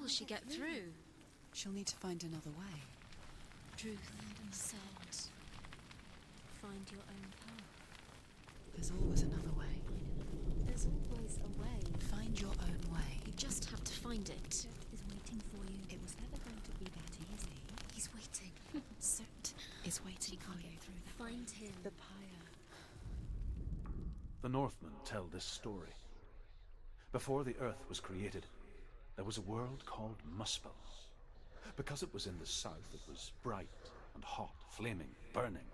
will she get through? She'll need to find another way. Truth said, find your own path. There's always another way. There's always a way. Find your own way. You just have to find it. Surt is waiting for you. It was never going to be that easy. He's waiting. Surt Is waiting she for can't you. get through that. Find him. The pyre. The Northmen tell this story. Before the earth was created, there was a world called Muspel. Because it was in the south, it was bright and hot, flaming, burning.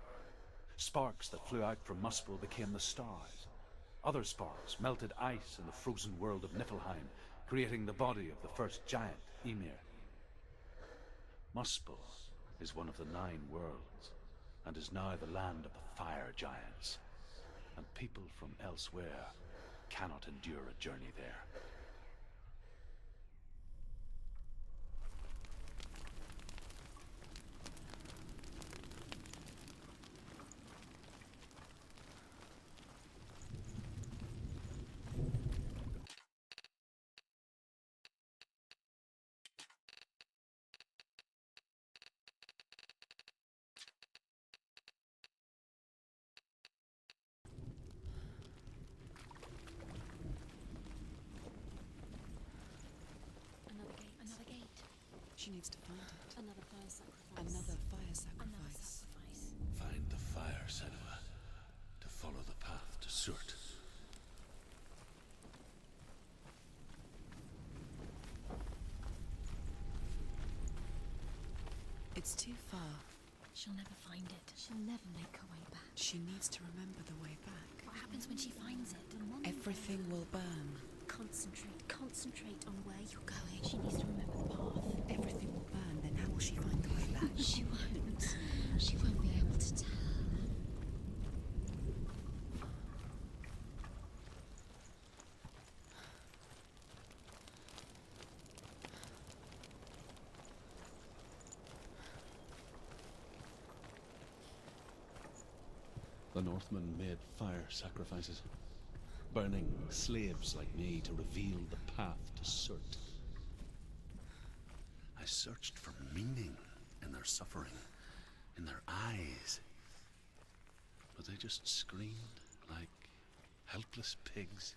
Sparks that flew out from Muspel became the stars. Other sparks melted ice in the frozen world of Niflheim, creating the body of the first giant, Ymir. Muspel is one of the 9 worlds, and is now the land of the fire giants. And people from elsewhere cannot endure a journey there. Another gate. She needs to find it. Another fire sacrifice. Another fire Another sacrifice. sacrifice. Find the fire, Senua, to follow the path to Surt. It's too far. She'll never find it. She'll never make her way back. She needs to remember the way back. What happens when she finds it? Everything will burn. Concentrate on where you're going. She needs to remember the path. Everything will burn, then how will she find the way back? She won't. She won't be able to tell. The Northmen made fire sacrifices, burning slaves like me to reveal the path to Surt. I searched for meaning in their suffering, in their eyes, but they just screamed like helpless pigs.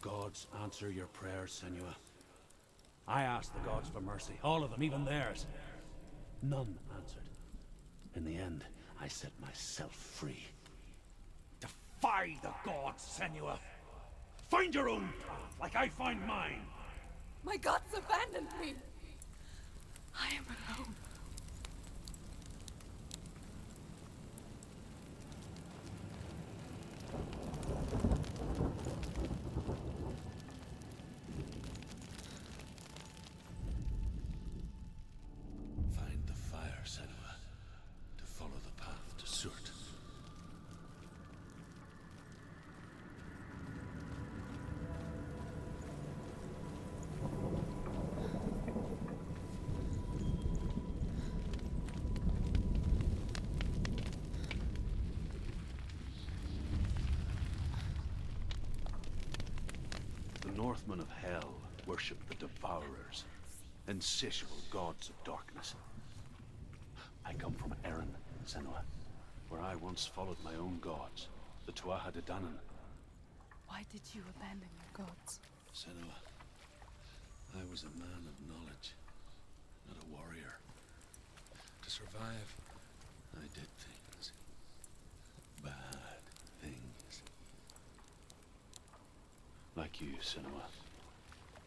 Gods answer your prayers, Senua. I asked the gods for mercy, all of them, even theirs. None answered. In the end, I set myself free. Defy the gods, Senua! Find your own path, like I find mine! My gods abandoned me! I am alone. Find the fire, Senua, to follow the path to Surt. The Northmen of Hell worship the Devourers. insatiable gods of darkness. I come from Erin, Senua, where I once followed my own gods, the Tuatha De Danann. Why did you abandon your gods? Senua, I was a man of knowledge, not a warrior. To survive, I did things. Bad things. Like you, Senua.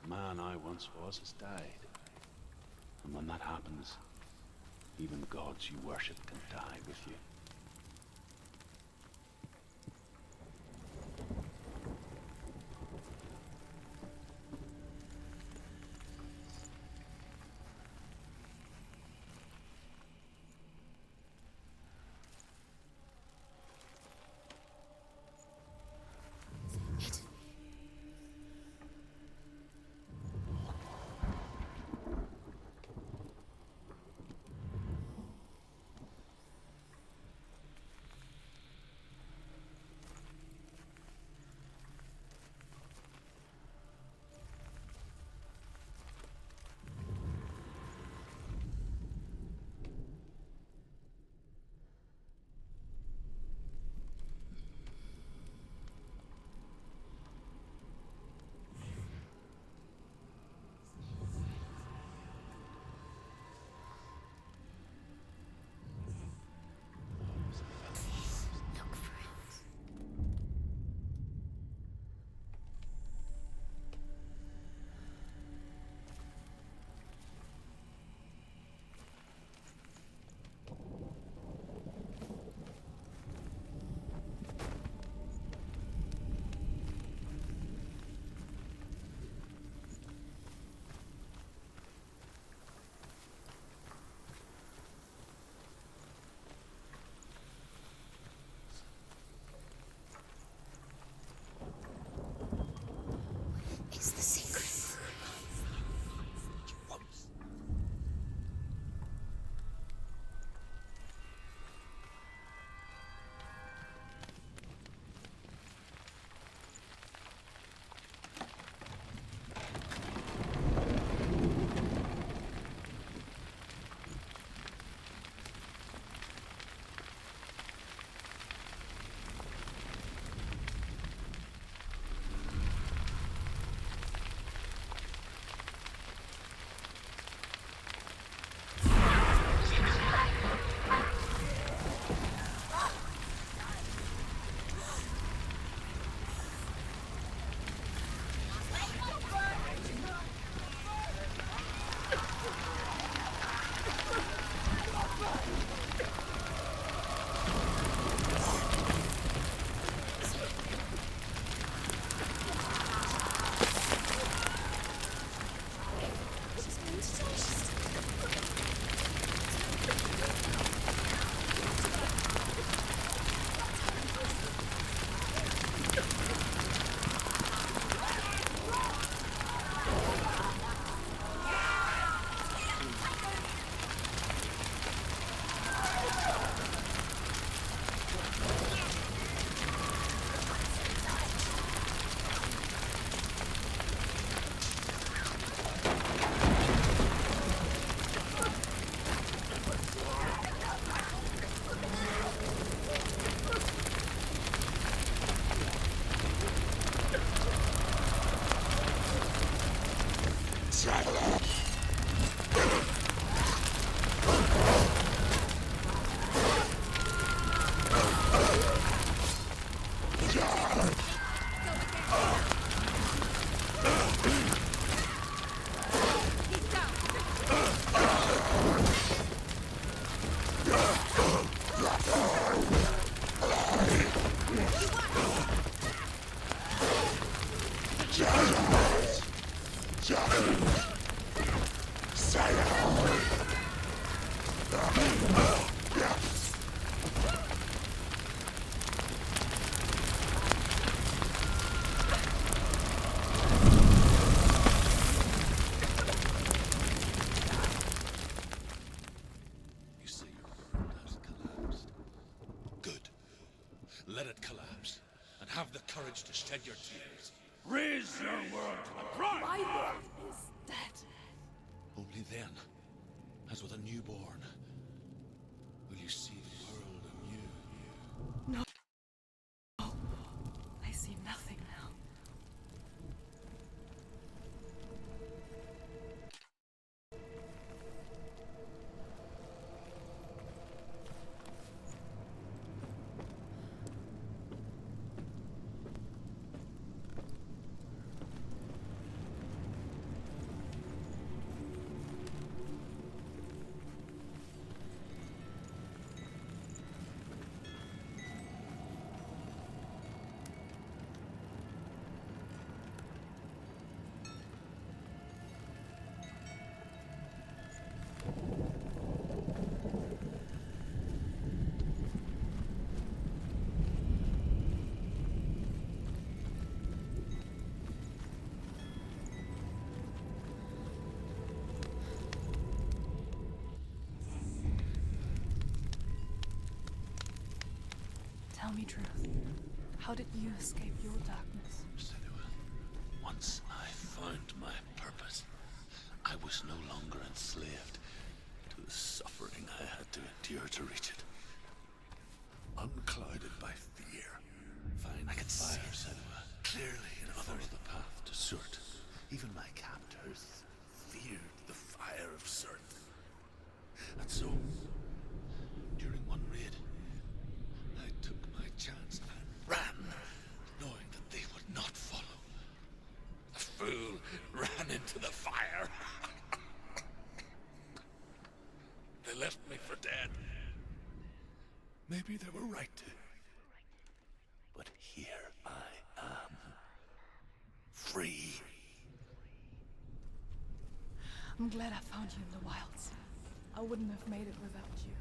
The man I once was has died. And when that happens, even the gods you worship can die with you. Look for it. It's the secret. You say your world has collapsed. Good. Let it collapse, and have the courage to shed your tears. Raise your world to the prime! My world is dead. Only Only then, as with a newborn, will you see the world anew. I see nothing now. Tell me truth. How did you escape your darkness? Senua, once I found my purpose, I was no longer enslaved to the suffering I had to endure to reach it. Unclouded by fear, I could see Senua clearly in others. Follow the path to Surt. Even my captors feared the fire of Surt. And so, during one raid, I took my chance and ran, knowing that they would not follow. The fool ran into the fire. They left me for dead. Maybe they were right to. But here I am. Free. I'm glad I found you in the wilds. I wouldn't have made it without you.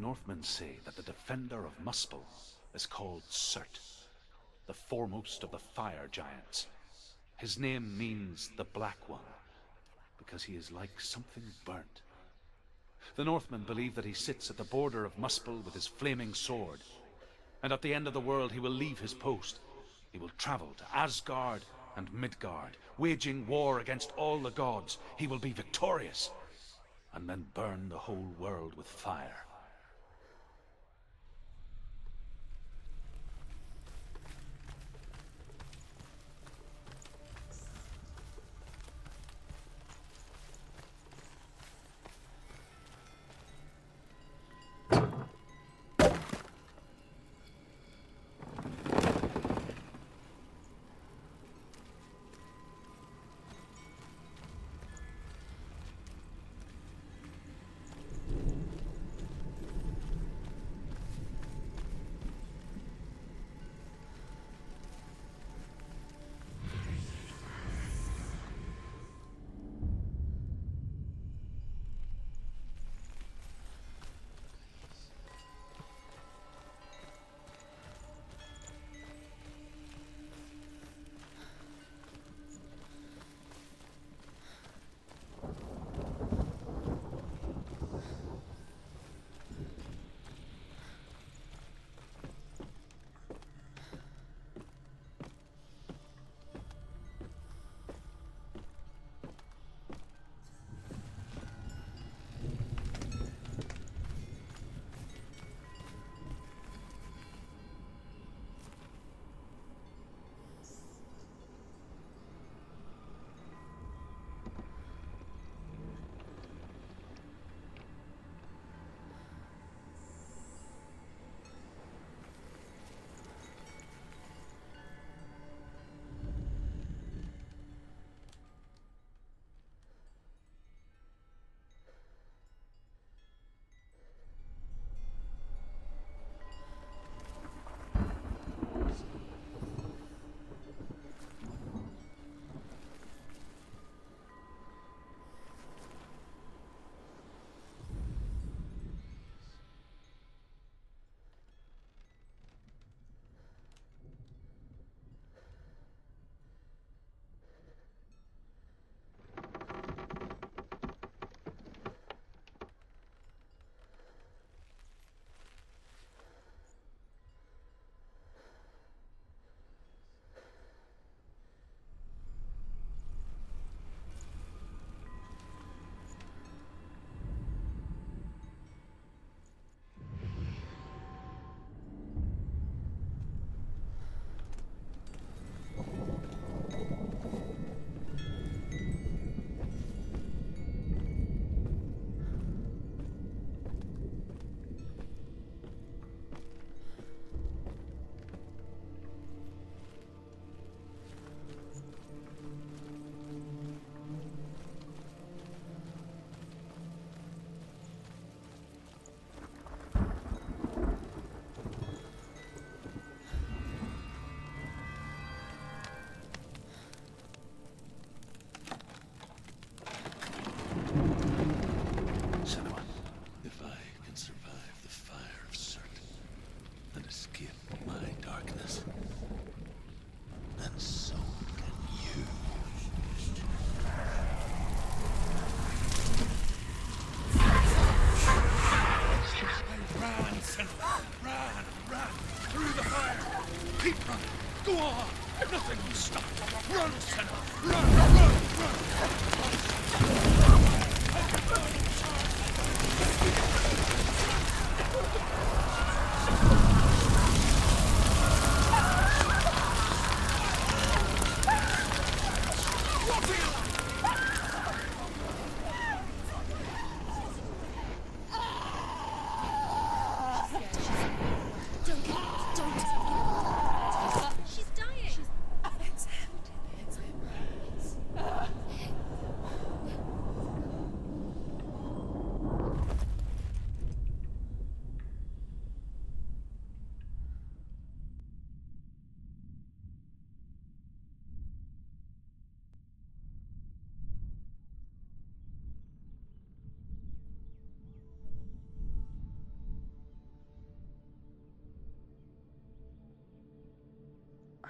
Northmen say that the defender of Muspel is called Surt, the foremost of the fire giants. His name means the Black One, because he is like something burnt. The Northmen believe that he sits at the border of Muspel with his flaming sword, and at the end of the world he will leave his post. He will travel to Asgard and Midgard, waging war against all the gods. He will be victorious, and then burn the whole world with fire.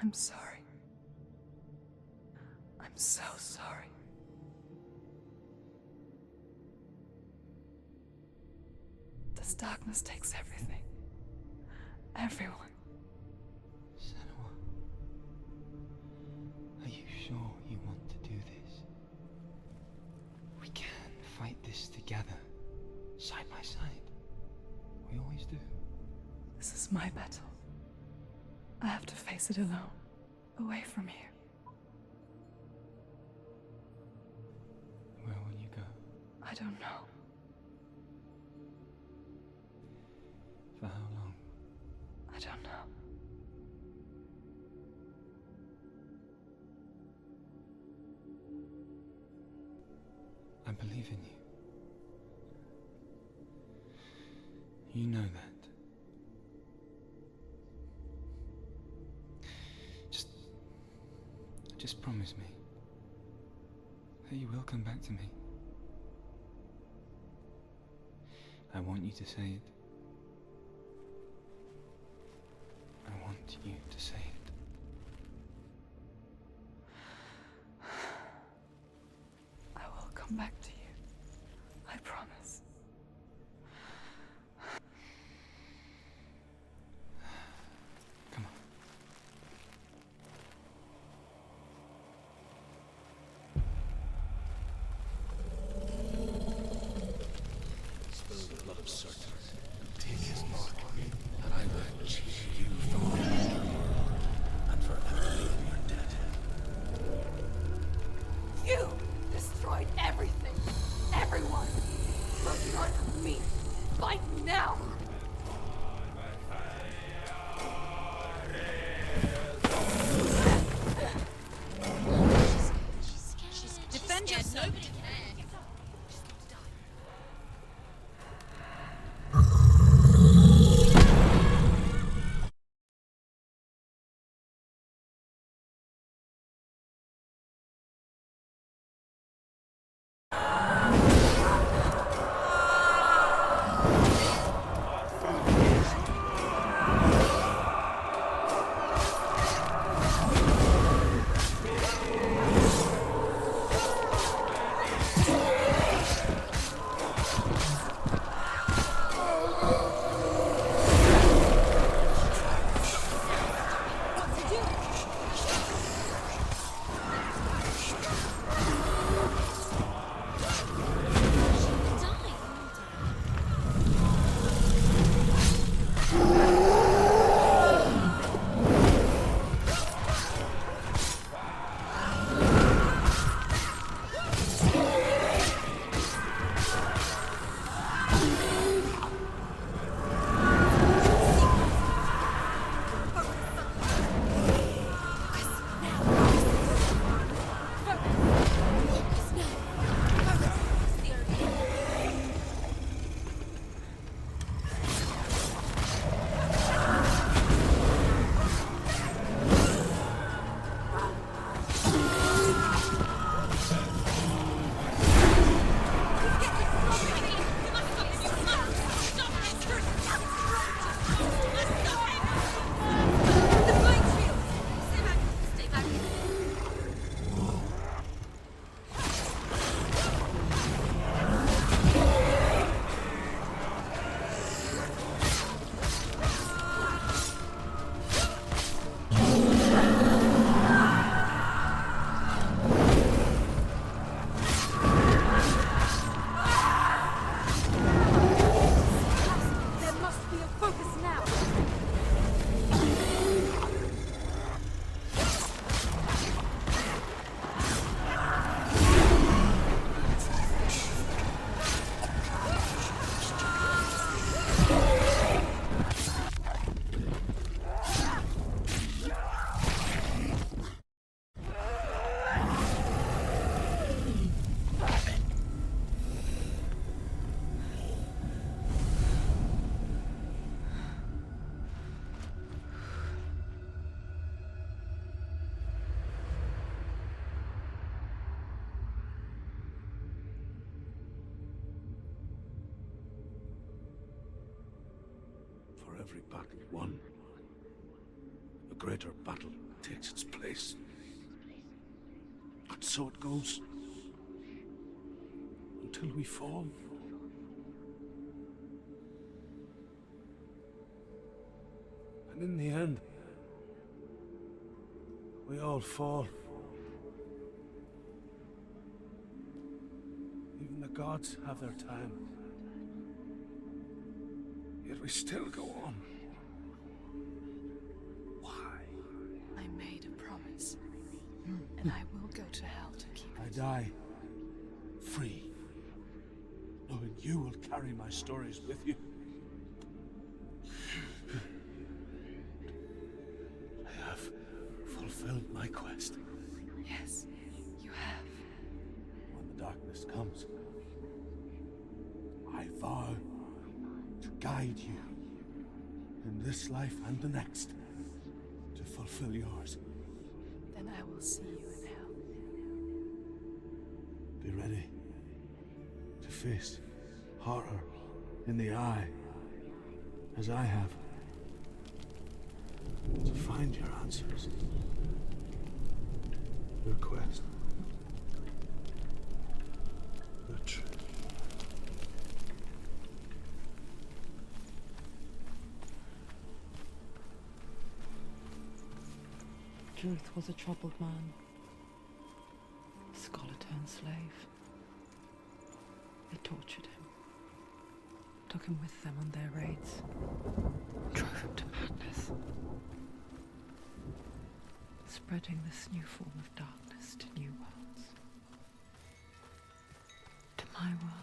I'm sorry. I'm so sorry. This darkness takes everything. Everyone. Senua, are you sure you want to do this? We can fight this together, side by side. We always do. This is my battle. I have to face it alone, away from you. Where will you go? I don't know. For how long? I don't know. I believe in you. You know that. Just promise me that you will come back to me. I want you to say it. I want you to say it. I will come back to you. I promise. Come on. Spill the blood of Surt, and take his mark, and I will chase you from the underworld, and forever leave you dead. You destroyed everything. Everyone. You're not me. Fight me now. Defend yourself. Every battle won, a greater battle takes its place. And so it goes. Until we fall. And in the end, we all fall. Even the gods have their time. Yet we still go on. Why? I made a promise, and I will go to hell to keep I it. die free, knowing you will carry my stories with you. I have fulfilled my quest. Yes, you have. When the darkness comes, I vow to guide you in this life and the next to fulfill yours. Then I will see you in hell. Be ready to face horror in the eye, as I have. To find your answers. Your quest. The truth. Truth was a troubled man. A scholar turned slave. They tortured him. Took him with them on their raids. Drove him to madness. Spreading this new form of darkness to new worlds. To my world.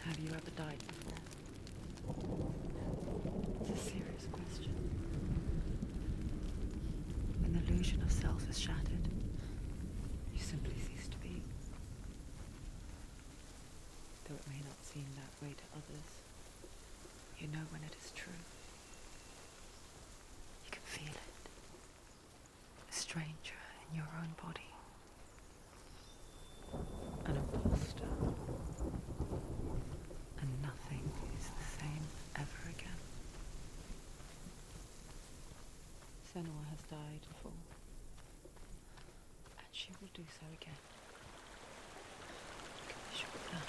Have you ever died before? It's a serious question. When the illusion of self is shattered, you simply cease to be. Though it may not seem that way to others, you know when it is true. You can feel it. A stranger in your own body. An imposter. And nothing is the same ever again. Senua has died before. And she will do so again. You can be sure of that.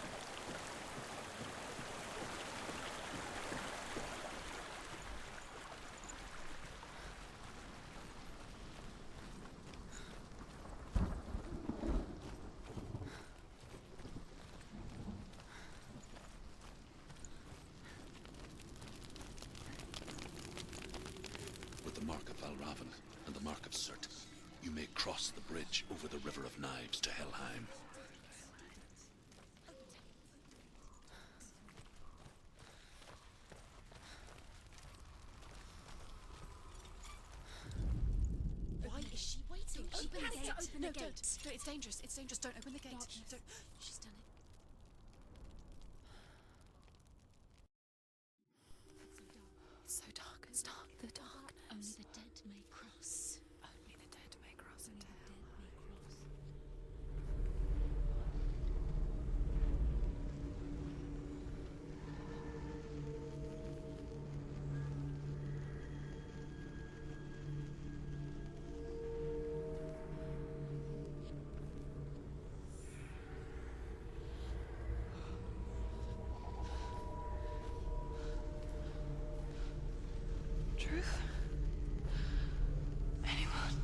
Surt, you may cross the bridge over the River of Knives to Helheim. Why is she waiting? She Open the has gate. to open No, the gate. don't. No, it's dangerous. It's dangerous. Don't open the gate. Darkness. Don't. She's done it. It's so dark. It's dark. The darkness. Only the dead may cross. Only the dead may cross into Only the hell. dead may cross. Truth? Anyone?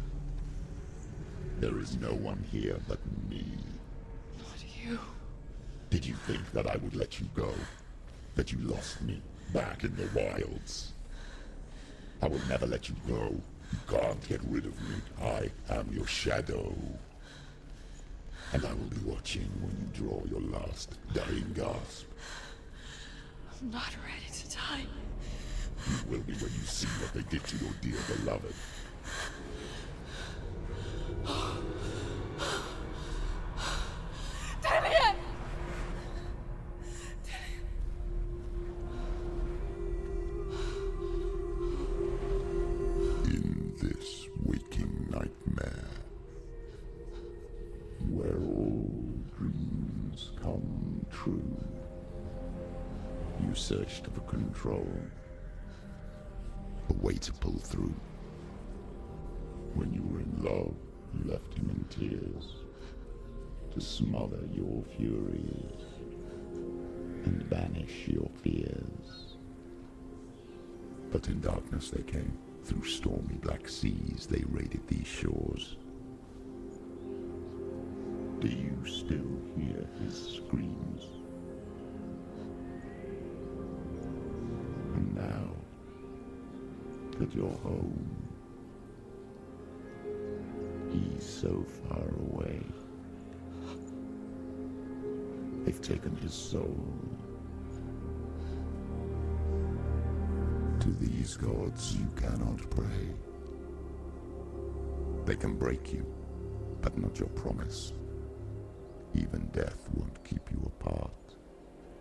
There is no one here but me. Not you. Did you think that I would let you go? That you lost me back in the wilds? I will never let you go. You can't get rid of me. I am your shadow. And I will be watching when you draw your last dying gasp. I'm not ready to die. You will be when you see what they did to your dear beloved. Damien! In this waking nightmare, where all dreams come true, you searched for control, a way to pull through. When you were in love, you left him in tears, to smother your furies and banish your fears. But in darkness they came. Through stormy black seas they raided these shores. Do you still hear his screams? And now that you're home, he's so far away. They've taken his soul. To these gods you cannot pray. They can break you, but not your promise. Even death won't keep you apart.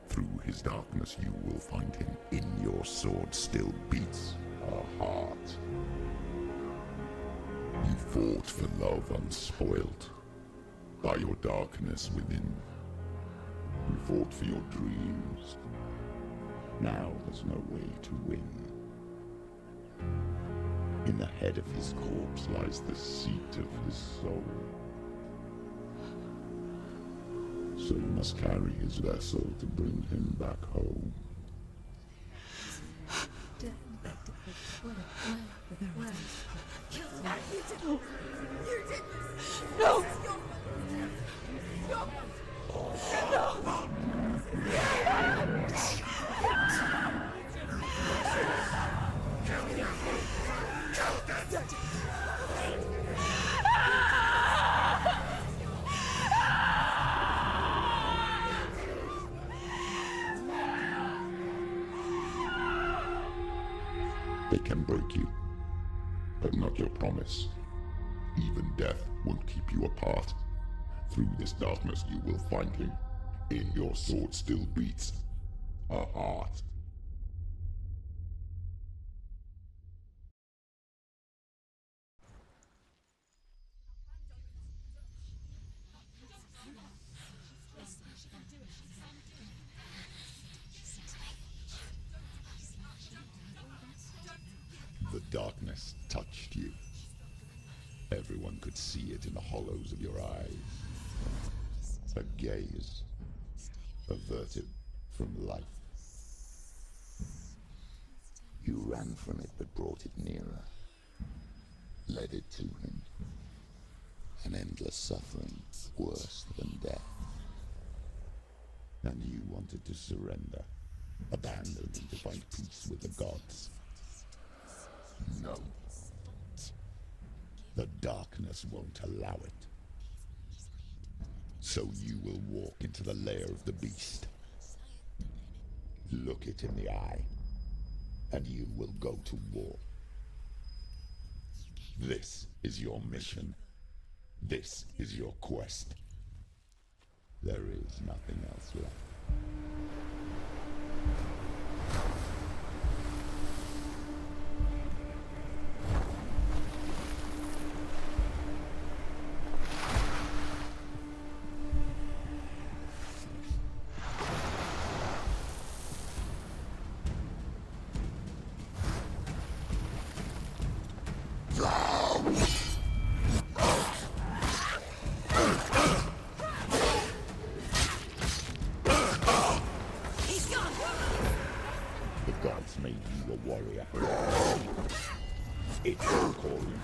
Through his darkness you will find him. In your sword still beats a heart. You fought for love unspoilt by your darkness within. You fought for your dreams. Now there's no way to win. In the head of his corpse lies the seat of his soul. So you must carry his vessel to bring him back home. No! They can break you, but not your promise. Even death won't keep you apart. Through this darkness you will find him. In your sword still beats a heart. The darkness touched you. Everyone could see it in the hollows of your eyes. A gaze averted from life. You ran from it but brought it nearer. Led it to him. An endless suffering worse than death. And you wanted to surrender. Abandon and to find peace with the gods. No. The darkness won't allow it. So you will walk into the lair of the beast. Look it in the eye, and you will go to war. This is your mission. This is your quest. There is nothing else left. The gods made you a warrior. It's your calling.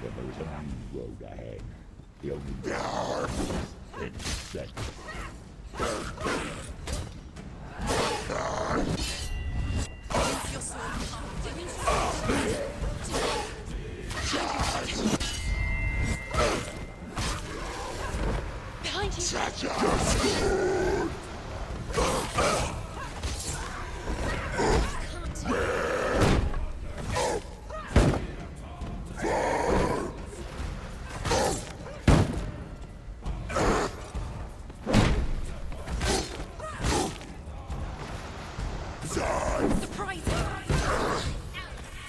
When there is a new road ahead, the only road is insect. Behind you! Surprise!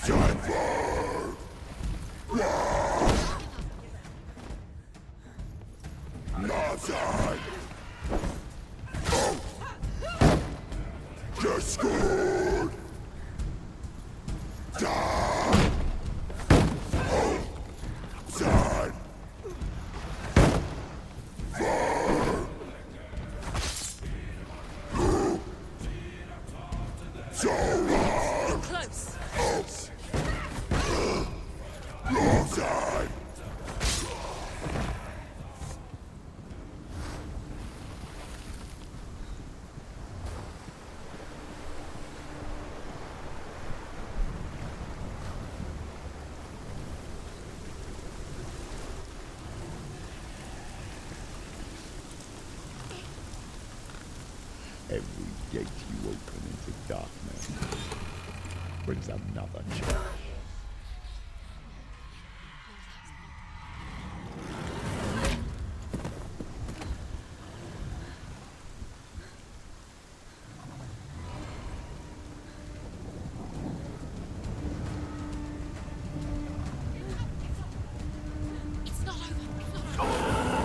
Time for not time. Just good. Time. Time. So long. Close! Long time. Every gate you open into darkness brings another change. It's not over! It's not over!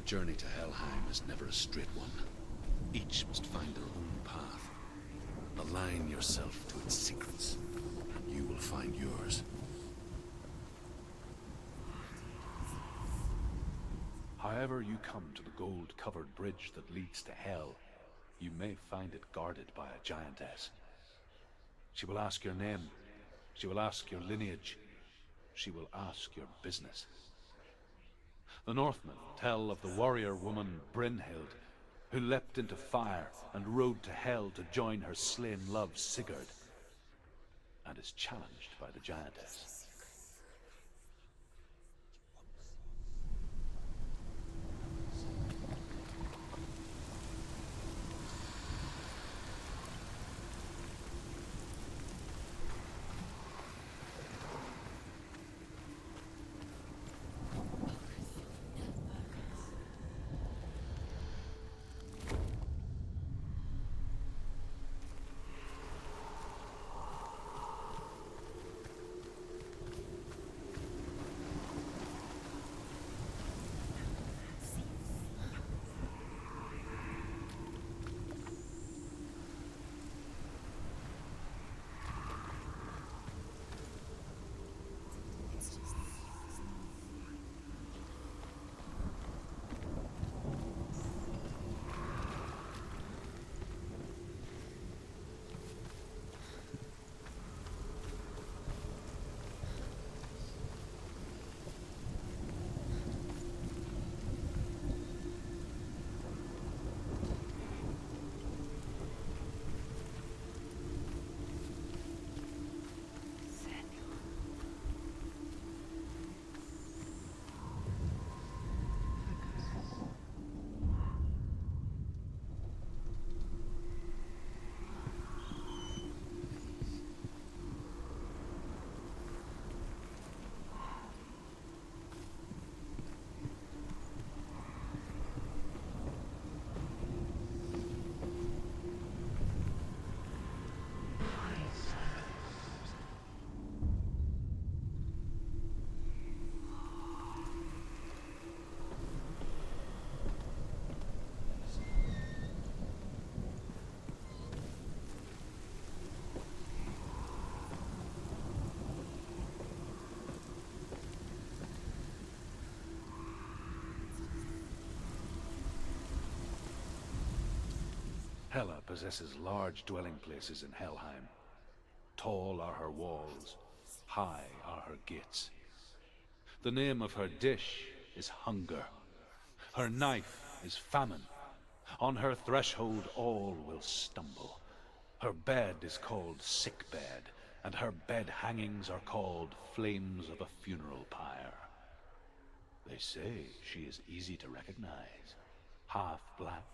The journey to Helheim is never a straight one. Each must find their own path. Align yourself to its secrets, and you will find yours. However you come to the gold-covered bridge that leads to Hell, you may find it guarded by a giantess. She will ask your name. She will ask your lineage. She will ask your business. The Northmen tell of the warrior woman Brynhild, who leapt into fire and rode to Hell to join her slain love Sigurd, and is challenged by the giantess. Hela possesses large dwelling places in Helheim. Tall are her walls, high are her gates. The name of her dish is hunger. Her knife is famine. On her threshold all will stumble. Her bed is called sick bed, and her bed hangings are called flames of a funeral pyre. They say she is easy to recognize, half black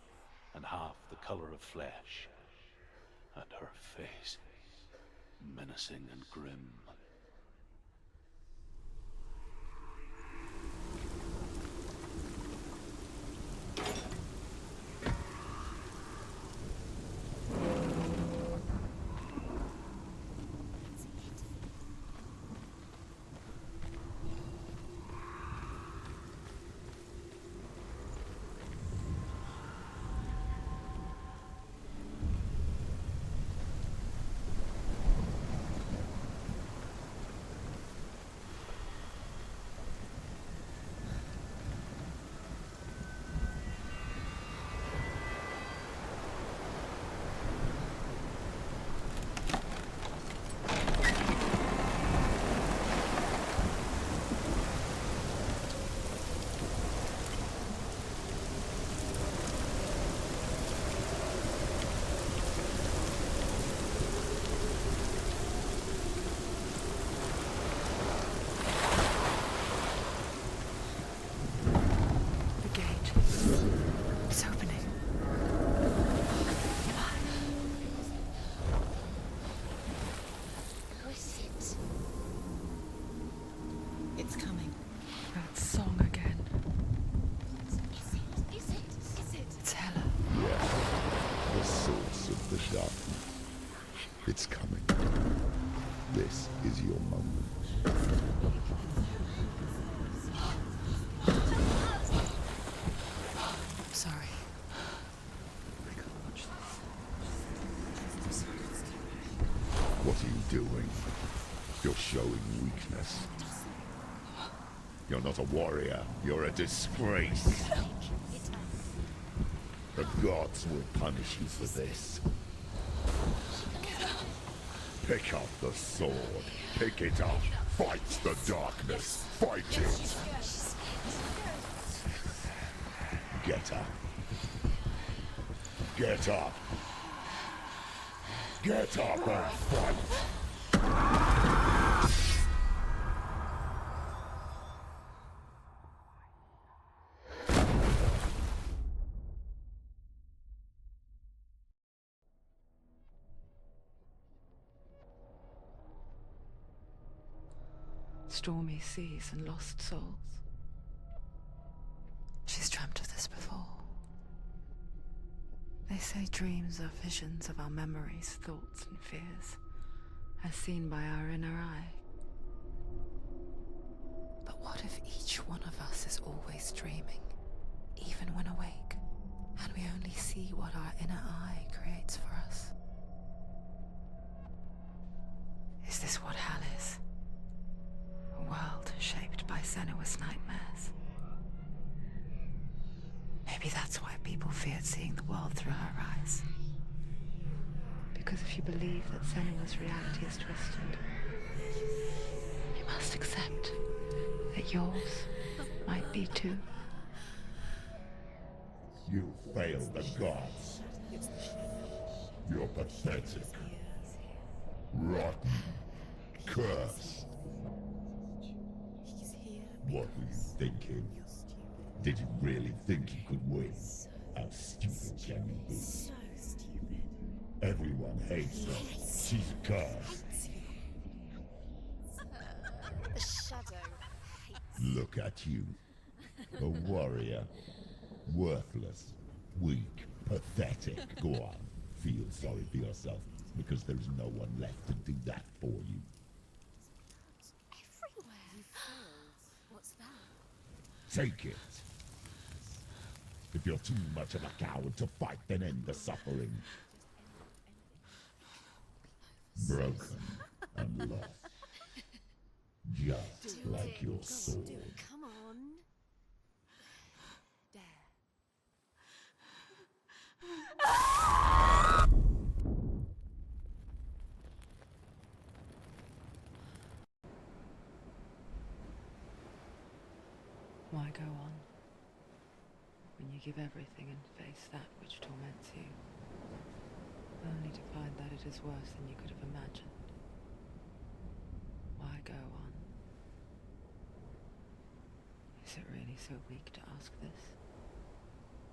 and half the color of flesh, and her face menacing and grim. It's coming. This is your moment. doing? You're showing weakness. You're not a warrior. You're a disgrace. The gods will punish you for this. Pick up the sword. Pick it up. Fight the darkness. Fight it. Get up. Get up. Get up and fight. Stormy seas and lost souls. She's dreamt of this before. They say dreams are visions of our memories, thoughts and fears, as seen by our inner eye. But what if each one of us is always dreaming, even when awake, and we only see what our inner eye creates for us? Is this what hell is? A world shaped by Senua's nightmares. Maybe that's why people feared seeing the world through her eyes. Because if you believe that Senua's reality is twisted, you must accept that yours might be too. You failed the gods. You're pathetic. Rotten. Cursed. What were you thinking? Did you really think you could win? How stupid can you be? So stupid. Everyone hates her. She's cursed. The shadow hates. Look at you. A warrior. Worthless. Weak. Pathetic. Go on. Feel sorry for yourself, because there's no one left to do that for you. Everywhere. What's that? Take it. If you're too much of a coward to fight, then end the suffering. Broken and lost. Just like your sword. Come on. There. Why go on when you give everything and face that which torments you, only to find that it is worse than you could have imagined? Why go on? Is it really so weak to ask this?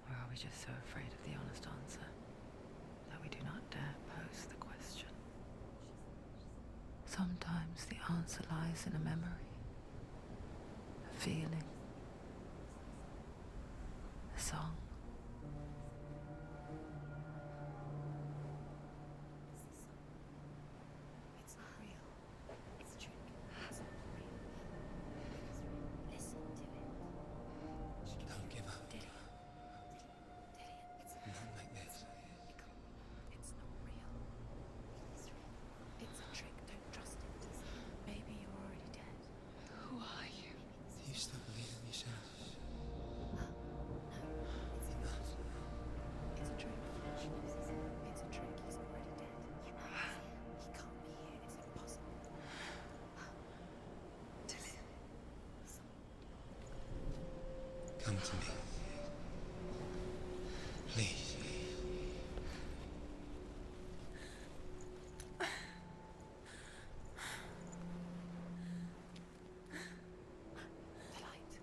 Or are we just so afraid of the honest answer that we do not dare pose the question? Sometimes the answer lies in a memory, a feeling, a song. It's not real. It's a trick. It's not real. Listen to it. Don't give up. Did it? It's Not like this. It's not real. It's real. It's a trick. Don't trust it. Maybe you're already dead. Who are you? Do you still believe in yourself? It's a trick. It's a trick. He's already dead. He can't be here. It's impossible. Come to me. Please. The light.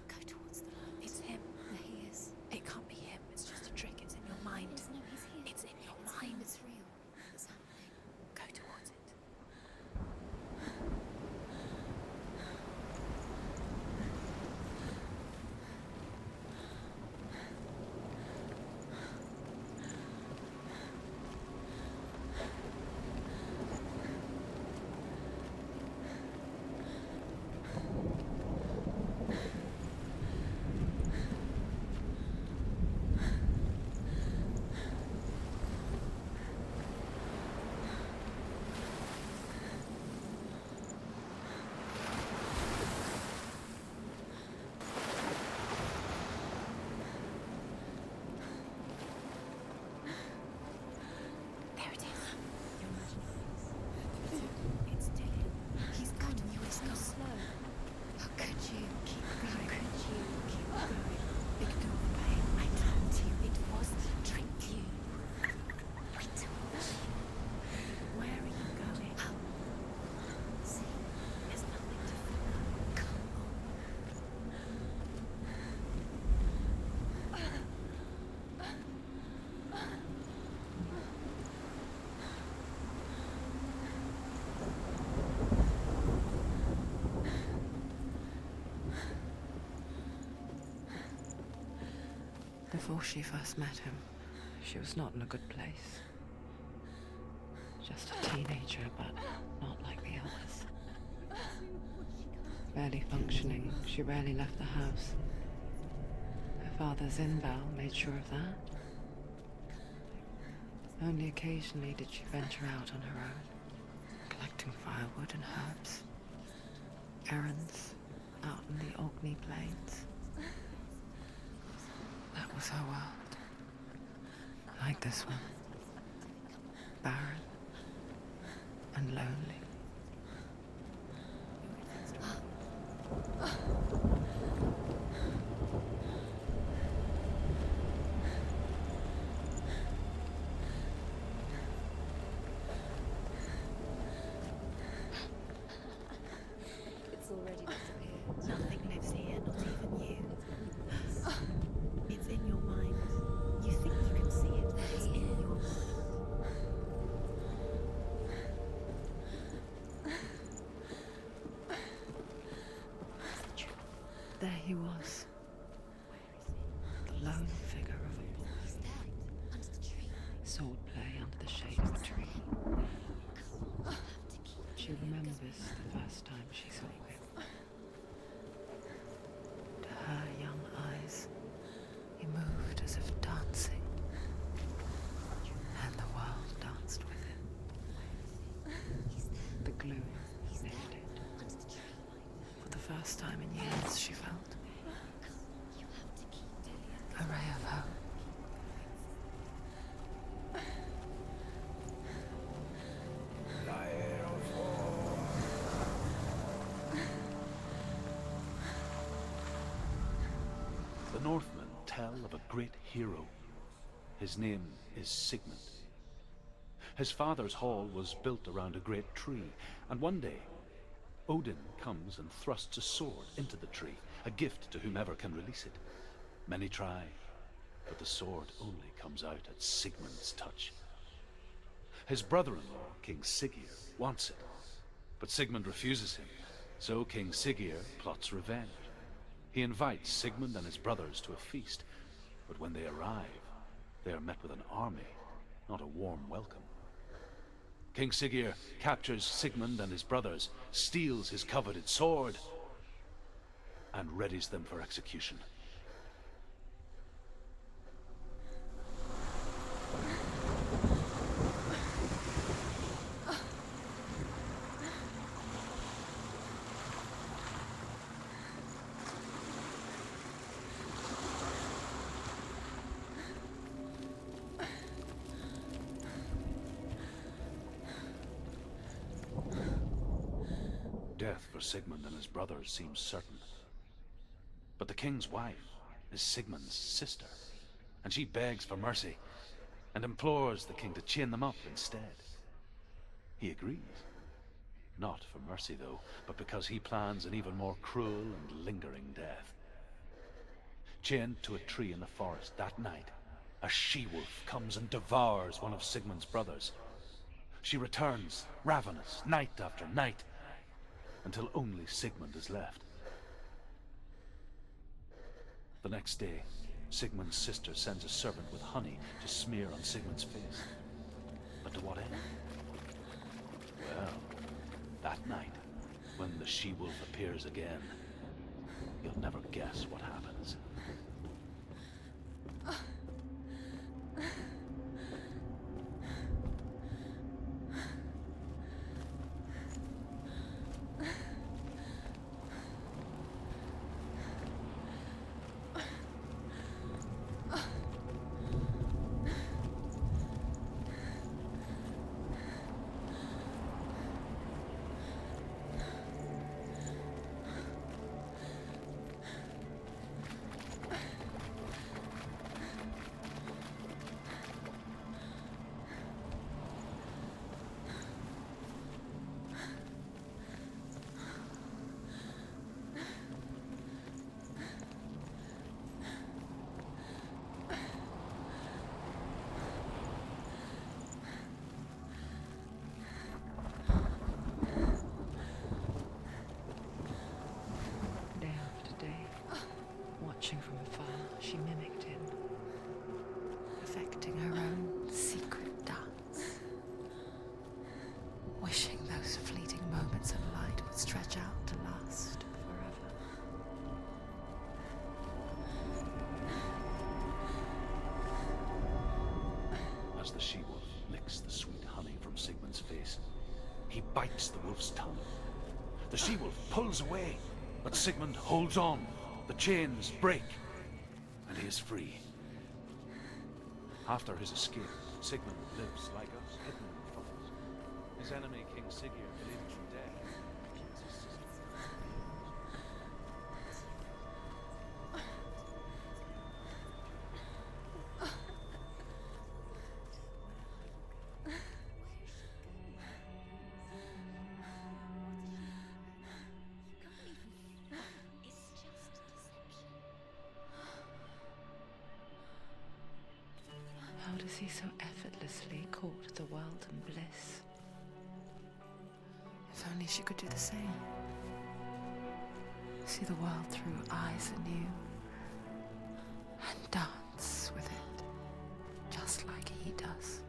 Go towards the light. It's him. There he is. It can't be him. It's just a trick. It's in your mind. No, he's here. It's in your mind. It's real. It's happening. Go towards it. Before she first met him, she was not in a good place. Just a teenager, but not like the others. Barely functioning, she rarely left the house. Her father's inbel made sure of that. Only occasionally did she venture out on her own, collecting firewood and herbs. Errands out in the Orkney Plains. That was her world. Like this one. Barren and lonely. It's already disappeared. Nothing lives here, not even you. It's in your mind. You think you can see it, but it's in your mind. There he was. The lone figure of a boy. Under the tree. Swordplay under the shade of a tree. She remembers the first time she saw him. To her young eyes, he moved as if dancing. And the world danced with him. The gloom lifted. For the first time in years, she felt a ray of hope. The Northmen tell of a great hero. His name is Sigmund. His father's hall was built around a great tree, and one day, Odin comes and thrusts a sword into the tree, a gift to whomever can release it. Many try, but the sword only comes out at Sigmund's touch. His brother-in-law, King Siggeir, wants it, but Sigmund refuses him, so King Siggeir plots revenge. He invites Sigmund and his brothers to a feast, but when they arrive, they are met with an army, not a warm welcome. King Siggeir captures Sigmund and his brothers, steals his coveted sword, and readies them for execution. Death for Sigmund and his brothers seems certain. But the king's wife is Sigmund's sister, and she begs for mercy and implores the king to chain them up instead. He agrees. Not for mercy, though, but because he plans an even more cruel and lingering death. Chained to a tree in the forest that night, a she-wolf comes and devours one of Sigmund's brothers. She returns, ravenous, night after night, until only Sigmund is left. The next day, Sigmund's sister sends a servant with honey to smear on Sigmund's face. But to what end? Well, that night, when the she-wolf appears again, you'll never guess what happens. as the she-wolf licks the sweet honey from Sigmund's face. He bites the wolf's tongue. The she-wolf pulls away, but Sigmund holds on. The chains break, and he is free. After his escape, Sigmund lives like us, hidden in the forest. His enemy, King Sigurd, believing him dead, keeps his sister. How does he so effortlessly court the world and bliss? If only she could do the same. See the world through eyes anew and dance with it, just like he does.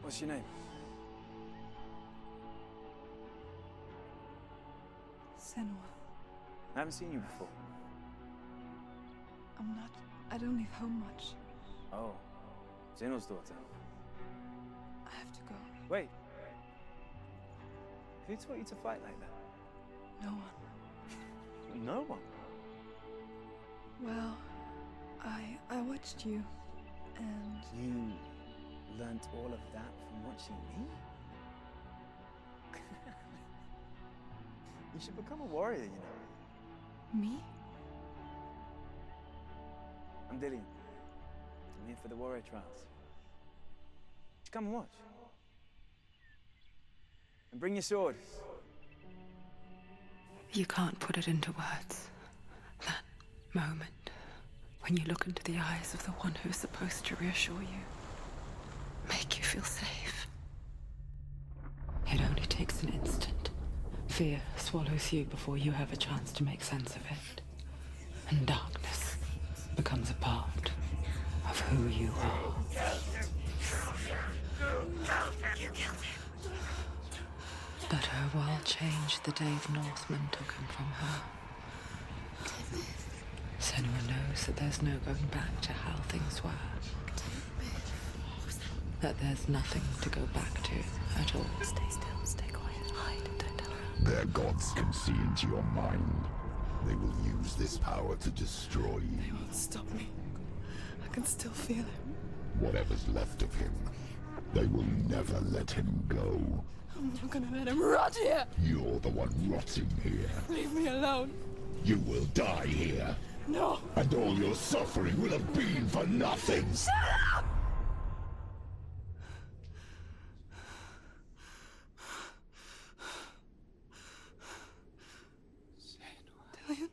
What's your name? Senua. I haven't seen you before. I don't leave home much. Oh, Zeno's daughter. I have to go. Wait. Who taught you to fight like that? No one. No one? Well, I watched you, and You learnt all of that from watching me? You should become a warrior, you know. me? I'm Dillian. I'm here for the warrior trials. Just come and watch. And bring your sword. You can't put it into words. That moment when you look into the eyes of the one who's supposed to reassure you, make you feel safe. It only takes an instant. Fear swallows you before you have a chance to make sense of it. And darkness becomes a part of who you are. But her world changed the day the Northmen took him from her. Senua knows that there's no going back to how things were. That there's nothing to go back to at all. Stay still, stay quiet, hide, don't tell her. Their gods can see into your mind. They will use this power to destroy you. They won't stop me. I can still feel him. Whatever's left of him, they will never let him go. I'm not gonna let him rot here! You're the one rotting here. Leave me alone! You will die here. No! And all your suffering will have been for nothing. Shut up! Dillian?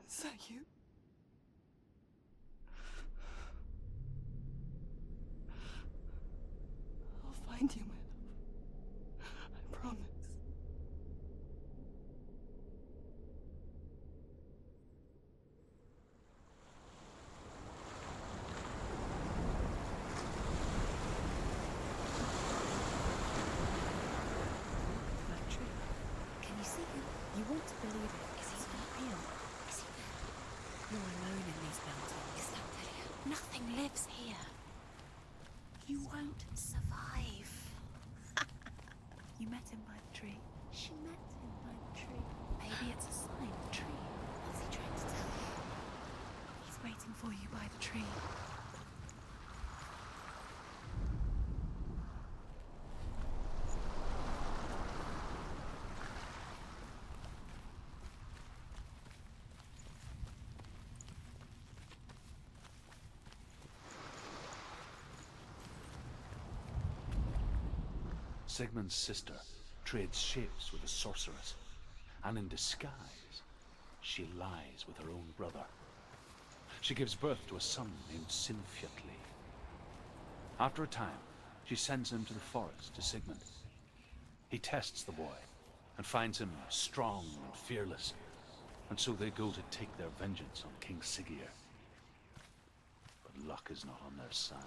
Is that you? I'll find you, my love. I promise. Can you see him? You want to believe it. Is he not real? Is he there? You're alone in these mountains. Is that Dillian? Nothing lives here. You won't survive. You met him by the tree. She met him by the tree. Maybe it's a sign, the tree. What's he trying to tell you? He's waiting for you by the tree. Sigmund's sister trades shapes with a sorceress, and in disguise, she lies with her own brother. She gives birth to a son named Sinfjotli. After a time, she sends him to the forest to Sigmund. He tests the boy and finds him strong and fearless, and so they go to take their vengeance on King Siggeir. But luck is not on their side.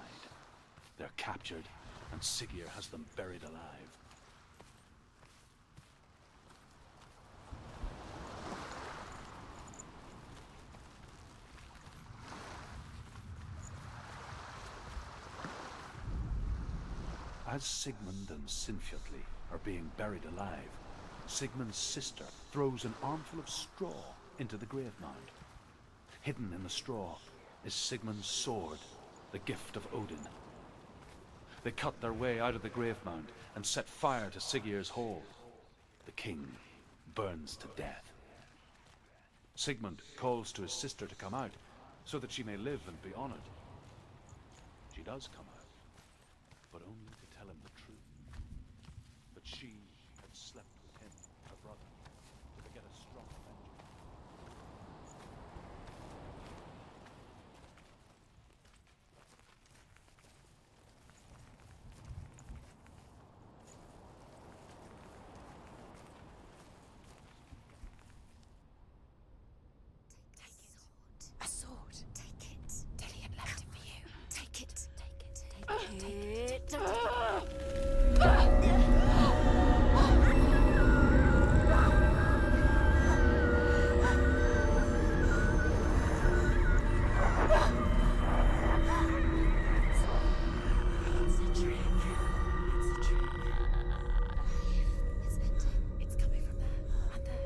They're captured, and Siggeir has them buried alive. As Sigmund and Sinfjotli are being buried alive, Sigmund's sister throws an armful of straw into the grave mound. Hidden in the straw is Sigmund's sword, the gift of Odin. They cut their way out of the grave mound and set fire to Siggeir's hall. The king burns to death. Sigmund calls to his sister to come out so that she may live and be honored. She does come out, but only to tell him the truth. That she had slept with him, her brother, to get a strong vengeance. A sword. Take it. Dillian left it for you. Take it. Take it. Take it. Don't take it. It's a trick. It's a trick. It's ending. It's coming from there. And there.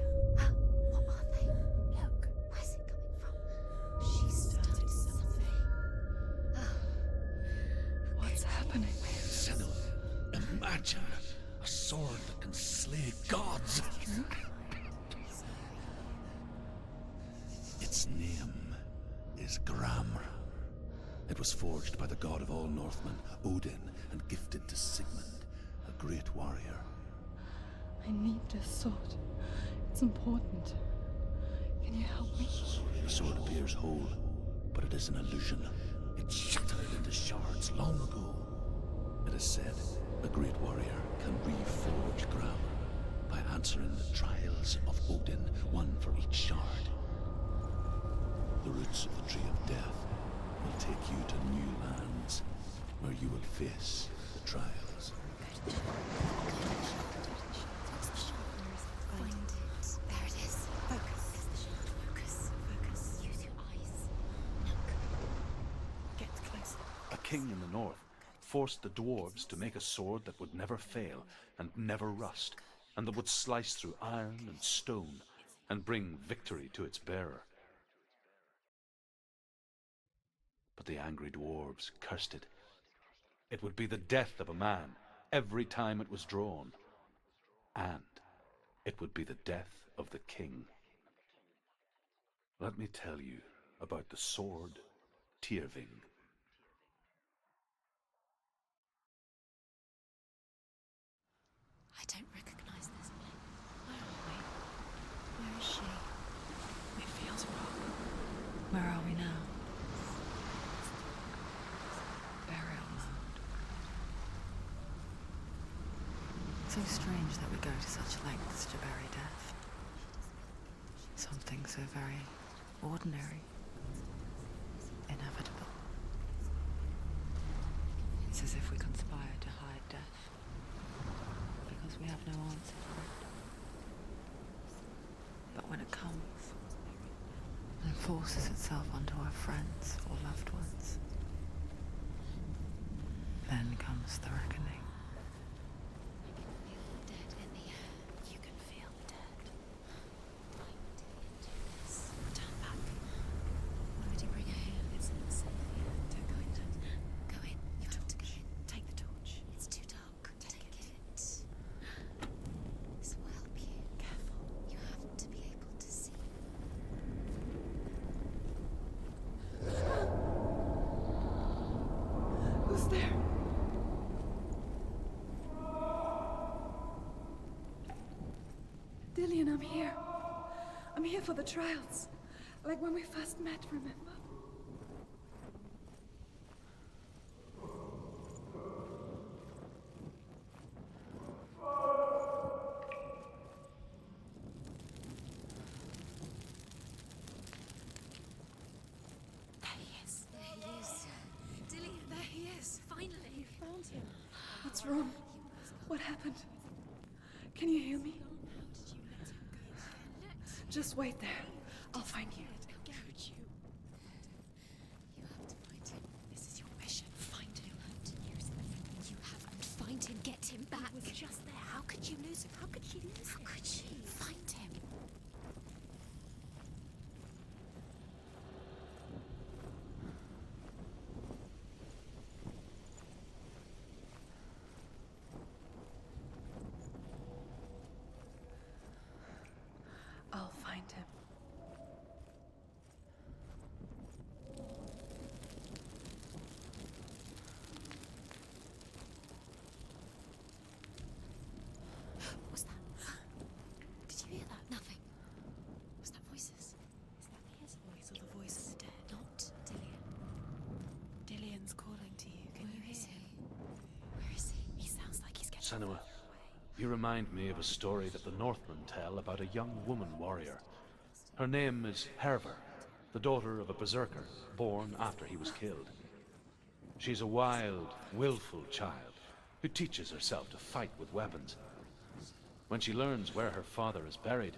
What are they? Look. Where's it coming from? She started something. What's happening? Senua, imagine a sword that can slay gods. Its name is Gramr. It was forged by the god of all Northmen, Odin, and gifted to Sigmund, a great warrior. I need this sword. It's important. Can you help me? The sword appears whole, but it is an illusion. It shattered into shards long ago. It is said a great warrior can reforge Gramr by answering the trials of Odin, one for each shard. The roots of the Tree of Death will take you to new lands, where you will face the trials. Find it. There it is. Focus. Focus. Focus. Use your eyes. Look. Get closer. A king in the north forced the dwarves to make a sword that would never fail and never rust, and that would slice through iron and stone and bring victory to its bearer. But the angry dwarves cursed it. It would be the death of a man every time it was drawn. And it would be the death of the king. Let me tell you about the sword Tyrving. I don't recognize this place. Where are we? Where is she? It feels wrong. Where are we now? Burial mound. So strange that we go to such lengths to bury death. Something so very ordinary, inevitable. It's as if we conspire to hide death, because we have no answer for it. But when it comes, and forces itself onto our friends or loved ones, then comes the reckoning. Feel the dead in the air. You can feel the dead. Why would Dillian do this? Turn back. Why would he bring her here? It's unsafe here. Don't go in. Go in. You have to go in. Take the torch. It's too dark. Take it. This will help you. Careful. You have to be able to see. Who's there? Dillian, I'm here. I'm here for the trials. Like when we first met, remember? There he is. There he is. Dillian, there he is. Finally. You found him. What's wrong? What happened? Can you hear me? Just wait there. I'll find you. Could you? You have to find him. This is your mission. Find him. You have to use everything you have and find him. Get him back. He was just there. How could you lose him? How could she lose him? How could she? Find him. I'll find him. What's that? Did you hear that? Nothing. Was that voices? Is that his voice or the voice of the dead? Not Dillian. Dillian's calling to you. Can you hear him? Where is he? He sounds like he's getting Senua, you remind me of a story that the Northmen tell about a young woman warrior. Her name is Herver, the daughter of a berserker, born after he was killed. She's a wild, willful child who teaches herself to fight with weapons. When she learns where her father is buried,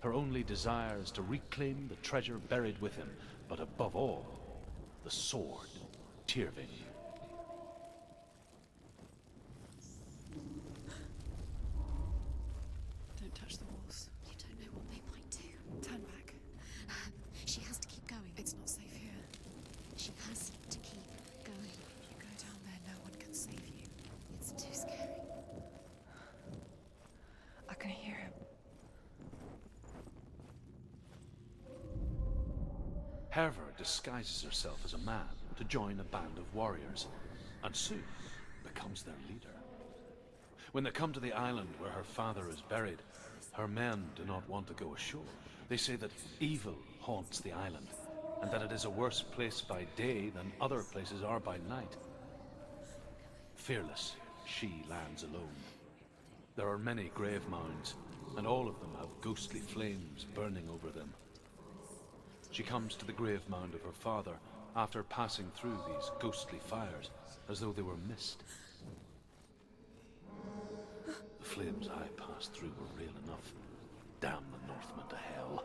her only desire is to reclaim the treasure buried with him, but above all, the sword, Tyrving. Don't touch the walls. You don't know what they might do. Turn back. She has to keep going. It's not safe here. She has to keep going. If you go down there, no one can save you. It's too scary. I can hear him. Herver disguises herself as a man to join a band of warriors, and soon becomes their leader. When they come to the island where her father is buried, her men do not want to go ashore. They say that evil haunts the island, and that it is a worse place by day than other places are by night. Fearless, she lands alone. There are many grave mounds, and all of them have ghostly flames burning over them. She comes to the grave mound of her father after passing through these ghostly fires, as though they were mist. The flames I passed through were real enough. Damn the Northmen to hell.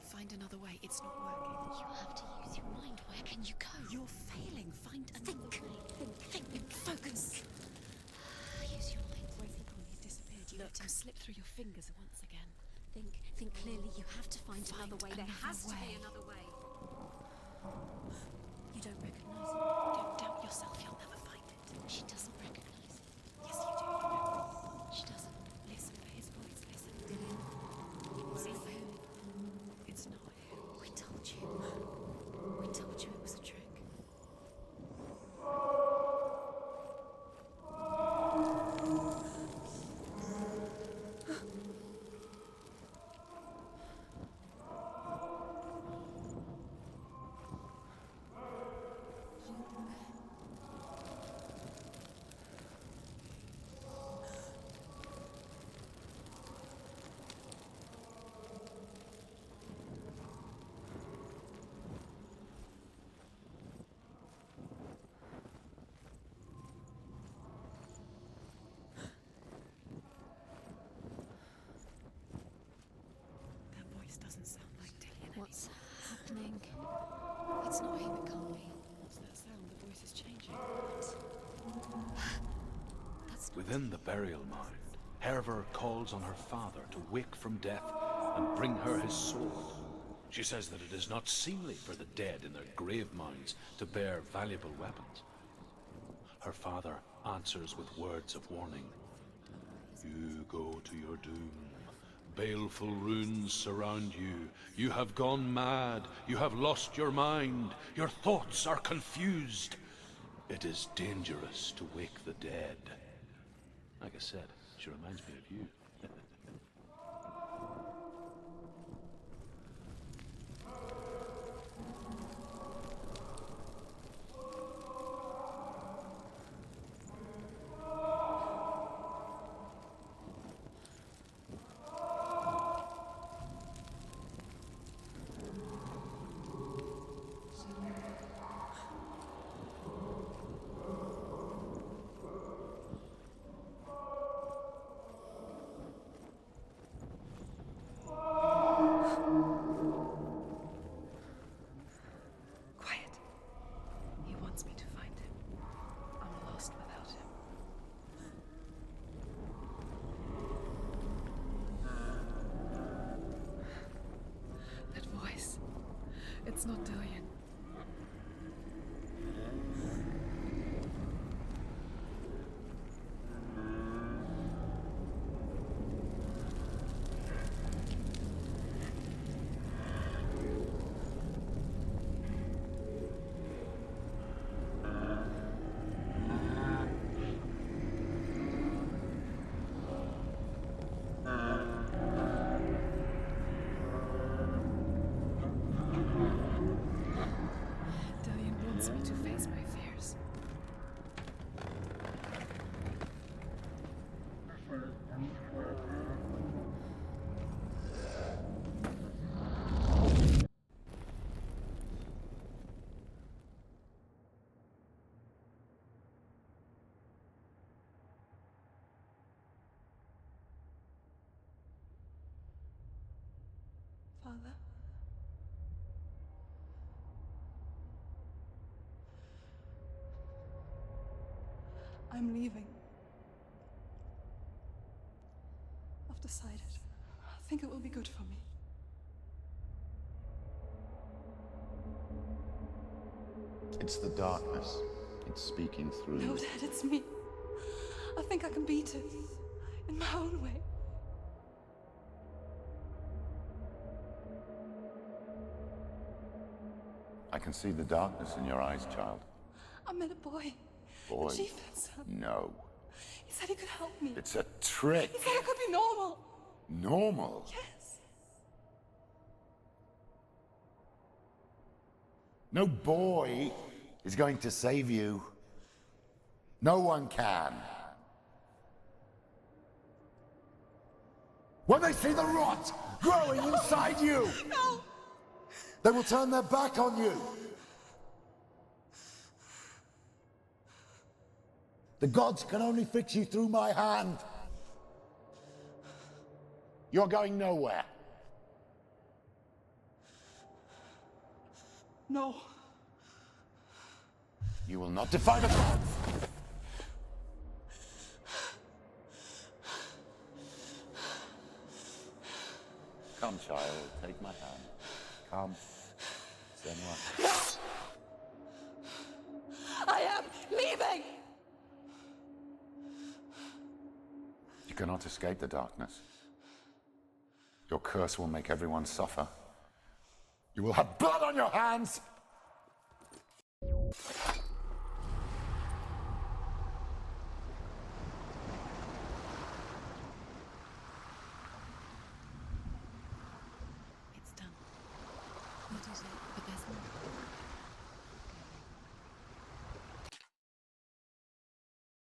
Find another way. It's not working. You have to use your mind. Where can you go? You're failing. Find a think. Focus. Use your mind. Where's he gone? He's disappeared. You let him slip through your fingers once again. Think clearly. You have to find another way. There has to be another way. You don't recognize it. Don't doubt yourself. You'll never find it. She doesn't recognize it. Yes, you do. She doesn't. Listen for his voice. Listen. Dillian. It's not him. It's not him. We told you. We told you it was a trick. That voice doesn't sound like Dillian. What's happening? It's not him, it can't be. What's that sound? The voice is changing. That's not Within the burial mound, Herver calls on her father to wake from death and bring her his sword. She says that it is not seemly for the dead in their grave mounds to bear valuable weapons. her father answers with words of warning. You go to your doom. Baleful runes surround you. You have gone mad. You have lost your mind. Your thoughts are confused. It is dangerous to wake the dead. Like I said, she reminds me of you. Quiet. He wants me to find him. I'm lost without him. That voice. It's not Dillion. Dillion wants me to face my fears. Father? I'm leaving. I've decided. I think it will be good for me. It's the darkness. It's speaking through No, you. Dad, it's me. I think I can beat it. In my own way. I can see the darkness in your eyes, child. I met a boy. Boy. The chieftain's son. No. He said he could help me. It's a trick. He said I could be normal. Normal. Yes. No boy is going to save you. No one can. When they see the rot growing inside you, No! they will turn their back on you. The gods can only fix you through my hand. You're going nowhere. No. You will not defy the gods. Come, child, take my hand. Come. Senua. I am leaving! You cannot escape the darkness. Your curse will make everyone suffer. You will have blood on your hands! It's done. You did it.